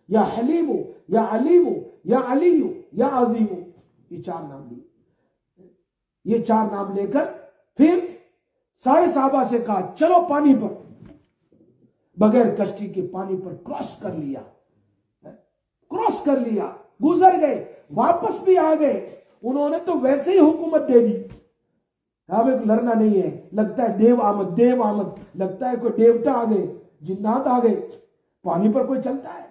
या हलीमु, या अलीमु, या अलीयु, या अजीमु, ये 4 नाम लिए। ये 4 नाम लेकर फिर सारे साहबा से कहा चलो पानी पर, बगैर कश्ती के पानी पर क्रॉस कर लिया, क्रॉस कर लिया, गुजर गए, वापस भी आ गए। उन्होंने तो वैसे ही हुकूमत दे दी, हमें लड़ना नहीं है, लगता है देव आमद, लगता है कोई देवता आ गए, जिन्नात आ गए, पानी पर कोई चलता है,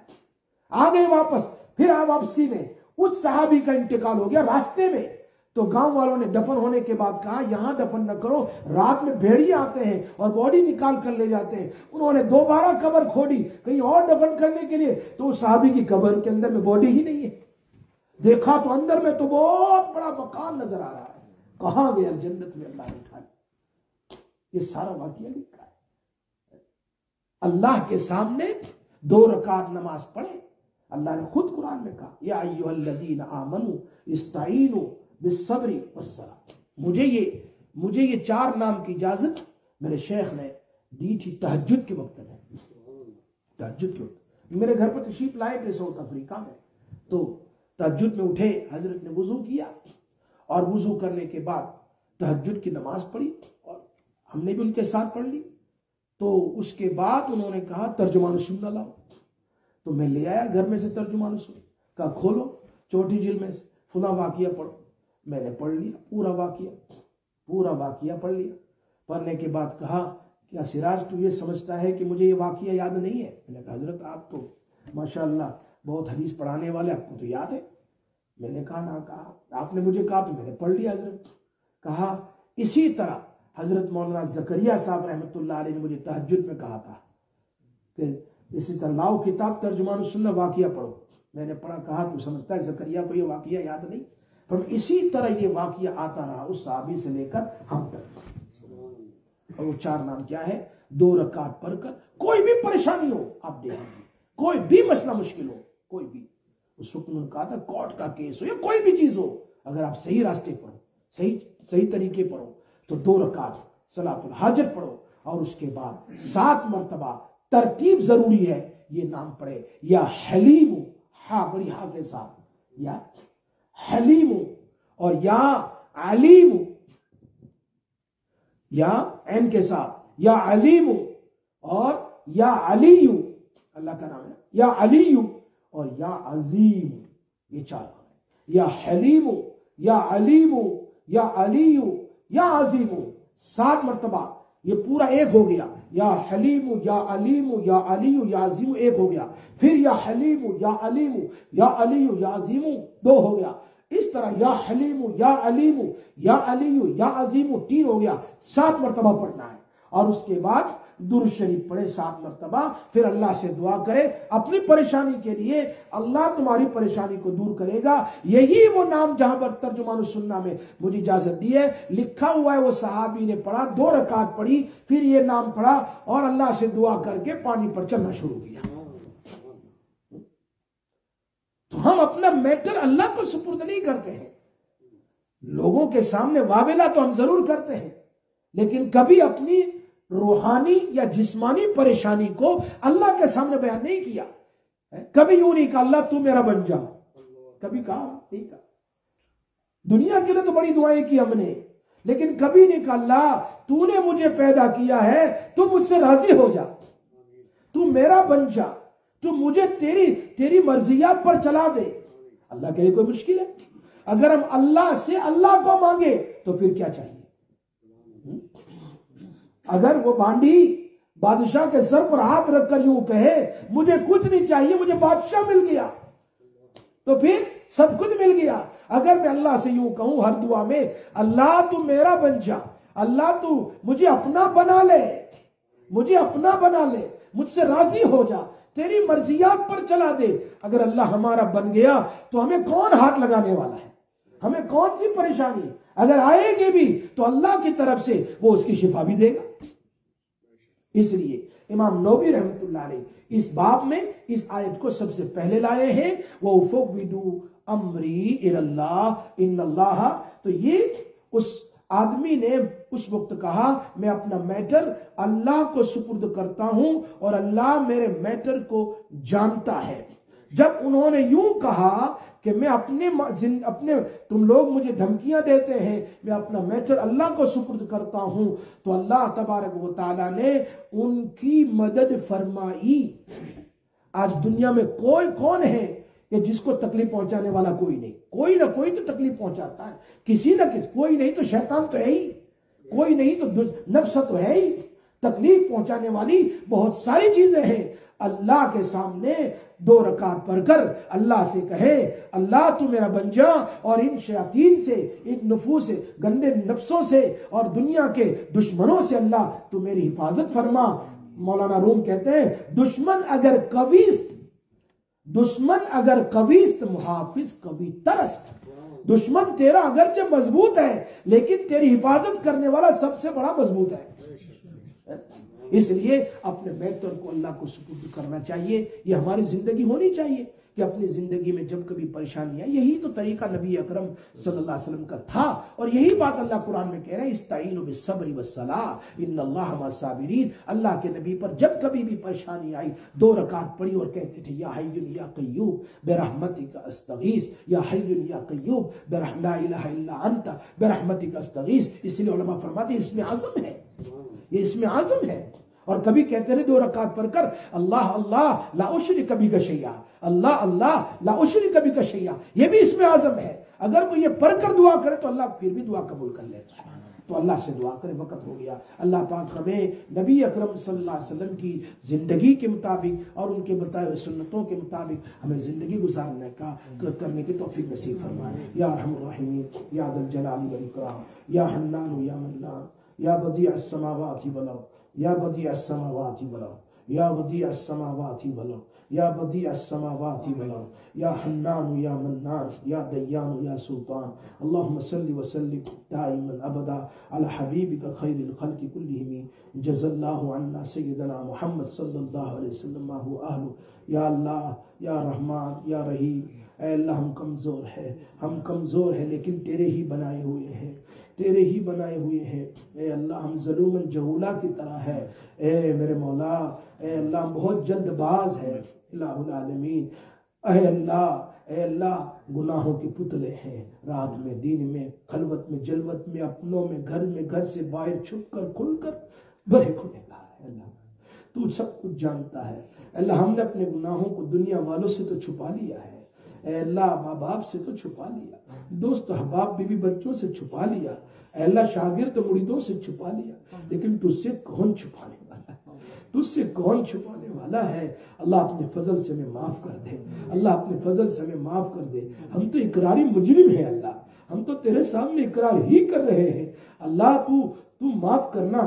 आ गए वापस। फिर वापसी में उस सहाबी का इंतकाल हो गया रास्ते में, तो गांव वालों ने दफन होने के बाद कहा यहां दफन न करो, रात में भेड़िए आते हैं और बॉडी निकाल कर ले जाते हैं। उन्होंने दोबारा कब्र खोदी कहीं और दफन करने के लिए, तो उस सहाबी की कब्र के अंदर में बॉडी ही नहीं है। देखा तो अंदर में तो बहुत बड़ा मकान नजर आ रहा है, कहां गया जन्नत में अल्लाह ने उठा लिया। ये सारा वाकया लिखा है। अल्लाह के सामने 2 रकात नमाज पढ़े, अल्लाह ने खुद कुरान में कहा या अय्युहल्लज़ीना आमनू इस्ताईनु बिस्सब्रि वस्सलाह। मुझे ये 4 नाम की इजाजत मेरे शेख ने दी थी तहज्जुद के वक्त में। तहज्जुद के वक्त मेरे घर पर तशरीफ लाए थे साउथ अफ्रीका में, तो तहज्जुद में उठे, हजरत ने वुजू किया और वुजू करने के बाद तहज्जुद की नमाज पढ़ी और हमने भी उनके साथ पढ़ ली। तो उसके बाद उन्होंने कहा तर्जुमान सुन्ना लाओ, तो मैं ले आया घर में से तर्जुमान सुन्ना, कहा खोलो, छोटी झील में फुला वाकिया पढ़ो। मैंने पढ़ लिया पूरा वाकिया पढ़ लिया। पढ़ने के बाद कहा, क्या सिराज तू ये समझता है कि मुझे ये वाकिया याद नहीं है? मैंने कहा हजरत आप तो माशाअल्लाह बहुत हदीस पढ़ाने वाले, आपको तो याद है। मैंने कहा ना, कहा आपने मुझे कहा तो मैंने पढ़ लिया हजरत। कहा इसी तरह हजरत मौलाना जकरिया साहब रहमतुल्लाह अलैह ने मुझे तहज्जुद में कहा था कि इसी तरह लाओ किताब तर्जुमान सुन्नह वाकिया पढ़ो। मैंने पढ़ा। कहा तू समझता है जकरिया को ये वाकिया याद नहीं? पर इसी तरह ये वाकिया आता रहा उस साहबी से लेकर हम तक। और वो 4 नाम क्या है? 2 रकात पढ़कर कोई भी परेशानी हो आप देखेंगे, कोई भी मसला मुश्किल हो, कोई भी, उस वक्त उन्होंने कहा था कोर्ट का केस हो या कोई भी चीज हो, अगर आप सही रास्ते पर हो, सही तरीके पर हो, तो 2 रकात सलातुल हाजत पढ़ो और उसके बाद 7 मरतबा तरतीब जरूरी है, ये नाम पढ़े, या हलीम, हा बड़ी हा के साथ, या हलीम और या अलीम, या एन के साथ, या अलीम और या अलीयू, अल्लाह का नाम है, या अलीयू और या अजीम, ये 4 नाम है। या हलीम, या अलीम, या अलीयू, या अजीम, 7 मरतबा ये पूरा एक हो गया। या हलीम, या अलीम, या अलीयू, या अजीम एक हो गया। फिर या हलीम, या अलीम, या अलीयू, या अजीम 2 हो गया। इस तरह या हलीम, या अलीम, या अलीयू, या अजीम 3 हो गया। 7 मरतबा पढ़ना है और उसके बाद दुरूद शरीफ पढ़े 7 मरतबा। फिर अल्लाह से दुआ करे अपनी परेशानी के लिए, अल्लाह तुम्हारी परेशानी को दूर करेगा। यही वो नाम जहां पर तर्जुमान सुन्ना में मुझे इजाजत दी है, लिखा हुआ है। वो सहाबी ने पढ़ा, 2 रकात पढ़ी, फिर ये नाम पढ़ा और अल्लाह से दुआ करके पानी पर चलना शुरू किया। तो हम अपना मैटर अल्लाह को सुपुर्द नहीं करते हैं। लोगों के सामने वावेला तो हम जरूर करते हैं, लेकिन कभी अपनी रूहानी या जिस्मानी परेशानी को अल्लाह के सामने बयान नहीं किया। कभी यूं नहीं कहा अल्लाह तू मेरा बन जा, कभी कहा नहीं कहा। दुनिया के लिए तो बड़ी दुआएं की हमने, लेकिन कभी नहीं कहा अल्लाह तूने मुझे पैदा किया है, तू मुझसे राजी हो जा, तू मेरा बन जा, तू मुझे तेरी मर्जियात पर चला दे। अल्लाह के लिए कोई मुश्किल है? अगर हम अल्लाह से अल्लाह को मांगे तो फिर क्या चाहिए? अगर वो बांडी बादशाह के सर पर हाथ रखकर यूं कहे मुझे कुछ नहीं चाहिए, मुझे बादशाह मिल गया, तो फिर सब कुछ मिल गया। अगर मैं अल्लाह से यूं कहूं हर दुआ में अल्लाह तू मेरा बन जा, अल्लाह तू मुझे अपना बना ले, मुझे अपना बना ले, मुझसे राजी हो जा, तेरी मर्जियात पर चला दे। अगर अल्लाह हमारा बन गया तो हमें कौन हाथ लगाने वाला है? हमें कौन सी परेशानी अगर आएगी भी तो अल्लाह की तरफ से वो उसकी शिफा भी देगा। इसलिए इमाम नबवी रहमतुल्लाह अलैह इस बाब में इस आयत को सबसे पहले लाए हैं, वो उफ़व्विदु अमरी इलल्लाह इन्नल्लाह। तो ये उस आदमी ने उस वक्त कहा मैं अपना मैटर अल्लाह को सुपुर्द करता हूं और अल्लाह मेरे मैटर को जानता है। जब उन्होंने यूं कहा कि मैं अपने तुम लोग मुझे धमकियां देते हैं, मैं अपना मैटर अल्लाह को सुपुर्द करता हूं, तो अल्लाह तबारक व तआला ने उनकी मदद फरमाई। आज दुनिया में कोई कौन है कि जिसको तकलीफ पहुंचाने वाला कोई नहीं? कोई ना कोई तो तकलीफ पहुंचाता है, किसी ना किसी, कोई नहीं तो शैतान तो है ही, कोई नहीं तो नफ्स तो है ही। तकलीफ पहुंचाने वाली बहुत सारी चीजें हैं। अल्लाह के सामने 2 रकात पढ़कर अल्लाह से कहे अल्लाह तू मेरा बन जा, और इन शयातीन से, इन नफूस से, गंदे नफ्सों से और दुनिया के दुश्मनों से अल्लाह तू मेरी हिफाजत फरमा। मौलाना रूम कहते हैं दुश्मन अगर कवीस्त मुहाफिज कवी तरस्त। दुश्मन तेरा अगरचे मजबूत है, लेकिन तेरी हिफाजत करने वाला सबसे बड़ा मजबूत है। इसलिए अपने मैटर को अल्लाह को सुपुर्द करना चाहिए। ये हमारी जिंदगी होनी चाहिए कि अपनी जिंदगी में जब कभी परेशानी आई, यही तो तरीका नबी अकरम सल्लल्लाहु अलैहि वसल्लम का था। और यही बात अल्लाह कुरान में कह रहे हैं इस्ताईनु बिस्सब्रि वस्सलाह इन्नल्लाहा मस्साबिरीन। अल्लाह के नबी पर जब कभी भी परेशानी आई 2 रकात पढ़ी और कहते थे या हय्युन या कय्यूम बिरहमतिका अस्तगीस, या हय्युन या कय्यूम ला इलाहा इल्ला अंता बिरहमतिका अस्तगीस। इसलिए उलमा फरमाते हैं इसमें आज़म है, ये इसमें आज़म है। और कभी कहते रहे 2 रकात पढ़कर अल्लाह अल्लाह ला उशरिक बिका शैया, अल्लाह अल्लाह ला उशरिक बिका शैया। ये भी इसमें आजम है। अगर वो ये पढ़कर दुआ करे तो अल्लाह फिर भी दुआ कबूल कर लेता है। तो अल्लाह से दुआ करे, वक़्त हो गया। अल्लाह पाक हमें नबी अकरम सल्लल्लाहु अलैहि वसल्लम की ज़िंदगी के मुताबिक और उनके बताए हुए सुन्नतों के मुताबिक हमें ज़िंदगी गुजारने का करने की तौफीक नसीब फरमाए। या अरहमुर राहिमीन, या दल जलाली वल इकराम, या हन्नान या मन्नान, या बदीअस समावाति वल अर्द, या बदीअस समावाति वल अर्द, या बदीअस समावाति वल अर्द, या बदीअस समावाति वल अर्द, या हन्नान या मन्नान, या दय्यान या सुल्तान। अल्लाहुम्मा सल्लि व सल्लिम दाइमन अबदा अला हबीबिका खैरिल खल्क़ि कुल्लिहिम जज़ल्लाहु अन्ना सय्यदना मुहम्मद सल्लल्लाहु अलैहि वसल्लम मा हुवा अहलु। या अल्लाह, या रहमान, या रहीम, ऐ अल्लाह हम कमज़ोर हैं लेकिन तेरे ही बनाए हुए हैं, तेरे ही बनाए हुए हैं। ए अल्लाह हम ज़लूमन जहूला की तरह है। ए मेरे मौला, ए अल्लाह हम बहुत जल्दबाज है। इलाहुल आलमीन, ए अल्लाह गुनाहों के पुतले हैं। रात में, दिन में, खलवत में, जलवत में, अपनों में, घर से बाहर, छुप कर, खुल कर, बड़े गुनहगार है अल्लाह। तू सब कुछ जानता है अल्लाह। हमने अपने गुनाहों को दुनिया वालों से तो छुपा लिया है, अल्लाह माँ बाप से तो छुपा लिया, दोस्त अहबाब बीवी बच्चों से छुपा लिया, अल्लाह शागिर्द मुरीदों से छुपा लिया, लेकिन तुझसे कौन छुपाने वाला है? तुझसे कौन छुपाने वाला है? अल्लाह अपने फजल से हमें माफ कर दे, अल्लाह अपने फजल से हमें माफ कर दे। हम तो इकरारी मुजरिम है अल्लाह, हम तो तेरे सामने इकरार ही कर रहे हैं। अल्लाह तू माफ करना,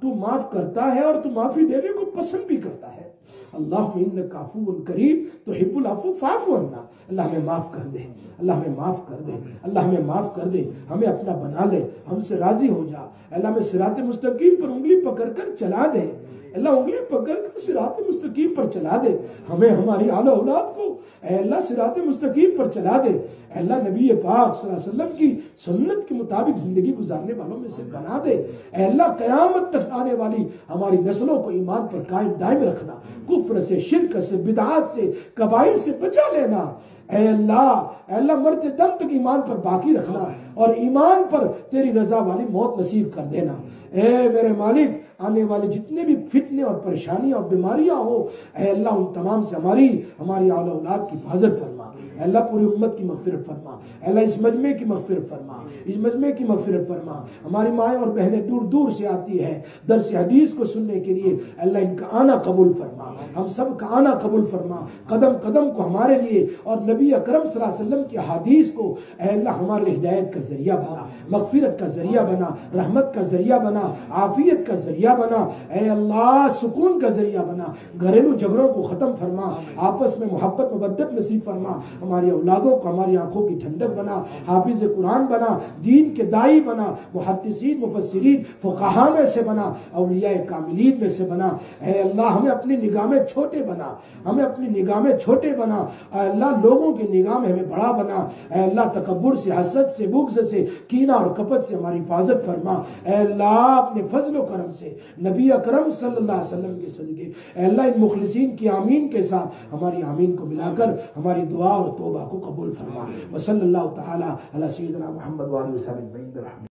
तू माफ करता है और तू माफी देने को पसंद भी करता है। अल्लाह इन्नका अफ़ुव्वुन करीम तुहिब्बुल अफ़्व फ़अफ़ु अन्ना। अल्लाह हमें माफ कर दे, अल्लाह हमें माफ कर दे, अल्लाह हमें माफ कर दे, हमें अपना बना ले, हमसे राजी हो जा। अल्लाह हमें सिराते मुस्तकीम पर उंगली पकड़कर चला दे, अल्लाह उंगली पकड़कर सिराते मुस्तकीम पर चला दे। हमें हमारी आला औलाद को अल्लाह सिराते मुस्तकीम पर चला दे। अल्लाह नबी पाक सल्लल्लाहु अलैहि वसल्लम की सुन्नत के मुताबिक जिंदगी गुजारने वालों में से बना दे। अल्लाह क़यामत तक आने वाली हमारी नस्लों को ईमान पर कायम दायम रखना, कुफ्र से, शिर्क से, बिदअत से, कबाइर से बचा लेना। अल्लाह मरते दम तक ईमान पर बाकी रखना और ईमान पर तेरी रजा वाली मौत नसीब कर देना। ए मेरे मालिक, आने वाले जितने भी फितने और परेशानियां और बीमारियां हो, अल्लाह उन तमाम से हमारी आला औलाद की हिफाजत फरमा। अल्लाह पूरी उम्मत की मग़फ़िरत फरमा। अल्लाह इस मजमे की मग़फ़िरत फरमा, इस मजमे की मग़फ़िरत फरमा। हमारी माएँ और बहनें दूर दूर से आती है दर्स हदीस को सुनने के लिए, अल्लाह इनका आना कबूल फरमा, हम सब का आना कबूल फरमा। कदम कदम को हमारे लिए और नबी अकरम सल्लल्लाहु अलैहि वसल्लम की हदीस को अल्लाह हमारे हिदायत का जरिया बना, मग़फ़िरत का जरिया बना, रहमत का जरिया बना, आफियत का जरिया बना, ऐ अल्लाह सुकून का जरिया बना। घरेलू झगड़ों को खत्म फरमा, आपस में मोहब्बत मवद्दत नसीब फरमा। हमारी औलादों को हमारी आंखों की ठंडक बना, हाफिज कुरान बना, दीन के दाई बना, मुहद्दिसीन मुफस्सिरीन फुक़हा में से बना, औलिया कामिलीन में से बना। ऐ अल्लाह हमें अपनी निगाह में छोटे बना, हमें अपनी निगाह में छोटे बना। अल्लाह लोगों की निगाह में हमें बड़ा बना। अल्लाह तकब्बुर से, हसद से, बुग़्ज़ से, कीना और कपट से हमारी हिफाजत फरमा। अल्लाह अपने फजल व करम से नबी अकरम सल्लल्लाहु अलैहि वसल्लम के सदक़े अल्लाह इन मुखलिसीन की आमीन के साथ हमारी आमीन को मिलाकर हमारी दुआ और तौबा को कबूल फरमा। व सल्लल्लाहु तआला अला सय्यिदिना मुहम्मद व आलिहि व सहबिहि।